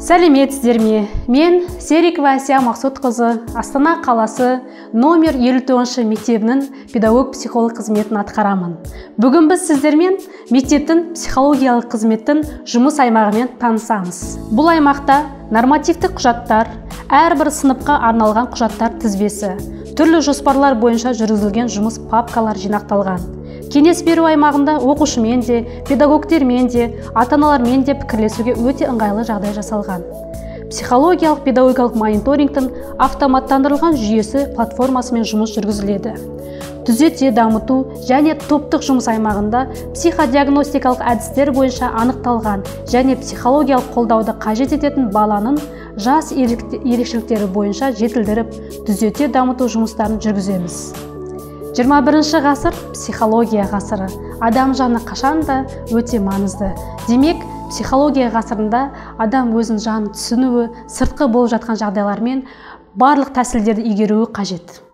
Сәлеметсіздер ме? Мен Серикова Әсия Мақсұтқызы, Астана қаласы номер 59 мектебінің педагог-психолог қызметін атқарамын. Бүгін біз сіздермен мектептің психологиялық қызметтің жұмыс аймағымен танысамыз. Бұл аймақта нормативтік құжаттар, әрбір сыныпқа арналған құжаттар тізбесі, түрлі жоспарлар бойынша жүргізілген жұмыс папкалар жинақталған. Кеңес беру аймағында оқушымен де, педагогтермен де, ата-аналармен де пікірлесуге өте ыңғайлы жағдай жасалған. Психологиялық педагогикалық мониторингтің автоматтандырылған жүйесі платформасымен жұмыс жүргізіледі. Түзете дамыту және топтық жұмыс аймағында психодиагностикалық әдістер бойынша анықталған және психологиялық қолдауды қажет ететін баланың жас ерекшеліктері бойынша жетілдіріп, түзете дамыту жұмыстарын жүргіземіз. 21 ғасыр психология ғасыры. Адам жаны қашанда өте маңызды. Демек, психология ғасырында адам өзін жанын түсінуі, сыртқы болып жатқан жағдайлармен барлық тәсілдерді игеруі қажет.